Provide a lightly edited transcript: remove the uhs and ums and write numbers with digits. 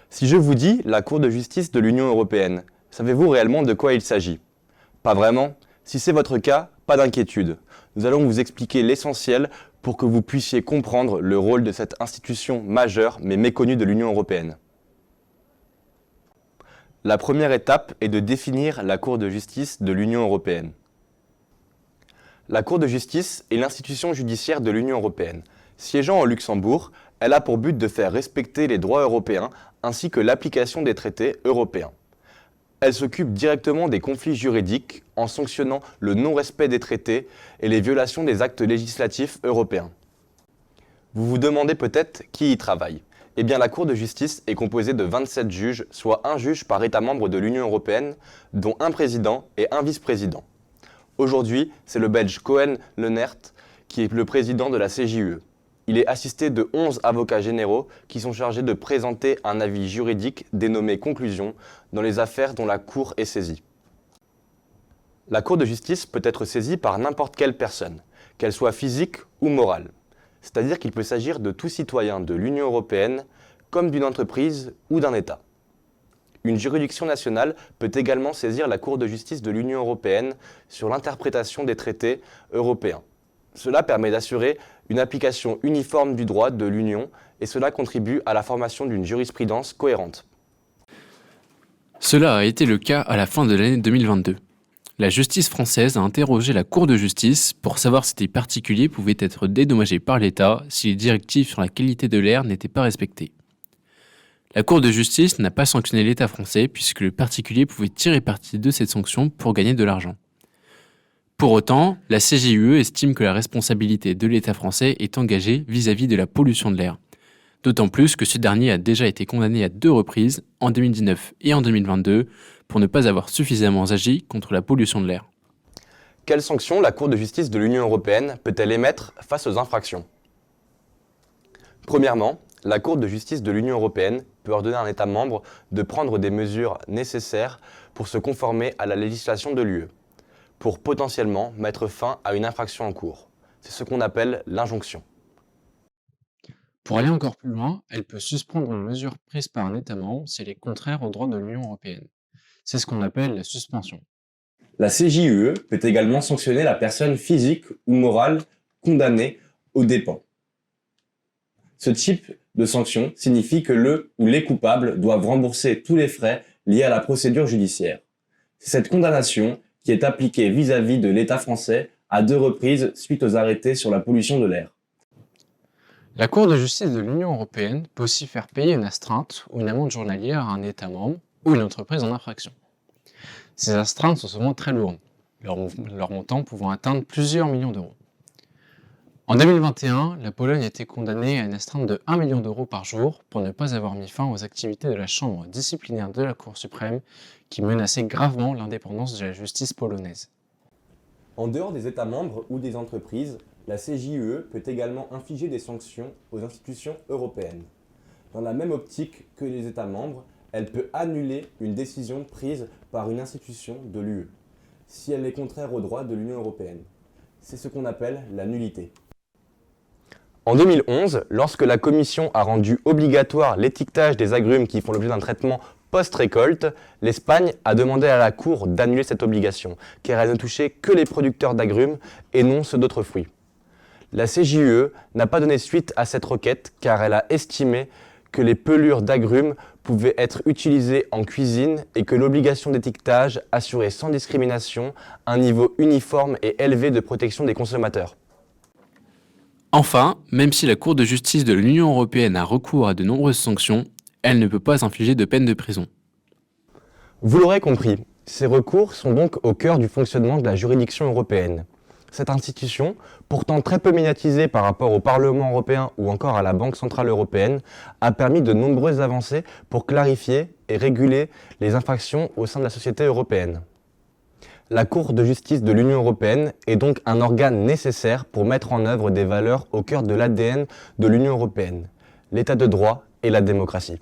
Si je vous dis la Cour de justice de l'Union européenne, savez-vous réellement de quoi il s'agit? Pas vraiment? Si c'est votre cas, pas d'inquiétude. Nous allons vous expliquer l'essentiel pour que vous puissiez comprendre le rôle de cette institution majeure mais méconnue de l'Union européenne. La première étape est de définir la Cour de justice de l'Union européenne. La Cour de justice est l'institution judiciaire de l'Union européenne. Siégeant au Luxembourg, elle a pour but de faire respecter les droits européens ainsi que l'application des traités européens. Elle s'occupe directement des conflits juridiques en sanctionnant le non-respect des traités et les violations des actes législatifs européens. Vous vous demandez peut-être qui y travaille. Eh bien, la Cour de justice est composée de 27 juges, soit un juge par État membre de l'Union européenne, dont un président et un vice-président. Aujourd'hui, c'est le Belge Koen Lenaert qui est le président de la CJUE. Il est assisté de 11 avocats généraux qui sont chargés de présenter un avis juridique dénommé conclusion dans les affaires dont la Cour est saisie. La Cour de justice peut être saisie par n'importe quelle personne, qu'elle soit physique ou morale. C'est-à-dire qu'il peut s'agir de tout citoyen de l'Union européenne, comme d'une entreprise ou d'un État. Une juridiction nationale peut également saisir la Cour de justice de l'Union européenne sur l'interprétation des traités européens. Cela permet d'assurer une application uniforme du droit de l'Union et cela contribue à la formation d'une jurisprudence cohérente. Cela a été le cas à la fin de l'année 2022. La justice française a interrogé la Cour de justice pour savoir si des particuliers pouvaient être dédommagés par l'État si les directives sur la qualité de l'air n'étaient pas respectées. La Cour de justice n'a pas sanctionné l'État français puisque le particulier pouvait tirer parti de cette sanction pour gagner de l'argent. Pour autant, la CJUE estime que la responsabilité de l'État français est engagée vis-à-vis de la pollution de l'air. D'autant plus que ce dernier a déjà été condamné à 2 reprises, en 2019 et en 2022, pour ne pas avoir suffisamment agi contre la pollution de l'air. Quelles sanctions la Cour de justice de l'Union européenne peut-elle émettre face aux infractions? Premièrement, la Cour de justice de l'Union européenne peut ordonner à un État membre de prendre des mesures nécessaires pour se conformer à la législation de l'UE, pour potentiellement mettre fin à une infraction en cours. C'est ce qu'on appelle l'injonction. Pour aller encore plus loin, elle peut suspendre une mesure prise par un État membre si elle est contraire au droit de l'Union européenne. C'est ce qu'on appelle la suspension. La CJUE peut également sanctionner la personne physique ou morale condamnée aux dépens. Ce type de sanction signifie que le ou les coupables doivent rembourser tous les frais liés à la procédure judiciaire. C'est cette condamnation qui est appliquée vis-à-vis de l'État français à 2 reprises suite aux arrêtés sur la pollution de l'air. La Cour de justice de l'Union européenne peut aussi faire payer une astreinte ou une amende journalière à un État membre ou une entreprise en infraction. Ces astreintes sont souvent très lourdes, leur montant pouvant atteindre plusieurs millions d'euros. En 2021, la Pologne a été condamnée à une astreinte de 1 million d'euros par jour pour ne pas avoir mis fin aux activités de la Chambre disciplinaire de la Cour suprême qui menaçaient gravement l'indépendance de la justice polonaise. En dehors des États membres ou des entreprises, la CJUE peut également infliger des sanctions aux institutions européennes. Dans la même optique que les États membres, elle peut annuler une décision prise par une institution de l'UE, si elle est contraire au droit de l'Union européenne. C'est ce qu'on appelle la nullité. En 2011, lorsque la Commission a rendu obligatoire l'étiquetage des agrumes qui font l'objet d'un traitement post-récolte, l'Espagne a demandé à la Cour d'annuler cette obligation, car elle ne touchait que les producteurs d'agrumes et non ceux d'autres fruits. La CJUE n'a pas donné suite à cette requête car elle a estimé que les pelures d'agrumes pouvaient être utilisées en cuisine et que l'obligation d'étiquetage assurait sans discrimination un niveau uniforme et élevé de protection des consommateurs. Enfin, même si la Cour de justice de l'Union européenne a recours à de nombreuses sanctions, elle ne peut pas infliger de peine de prison. Vous l'aurez compris, ces recours sont donc au cœur du fonctionnement de la juridiction européenne. Cette institution, pourtant très peu médiatisée par rapport au Parlement européen ou encore à la Banque centrale européenne, a permis de nombreuses avancées pour clarifier et réguler les infractions au sein de la société européenne. La Cour de justice de l'Union européenne est donc un organe nécessaire pour mettre en œuvre des valeurs au cœur de l'ADN de l'Union européenne, l'état de droit et la démocratie.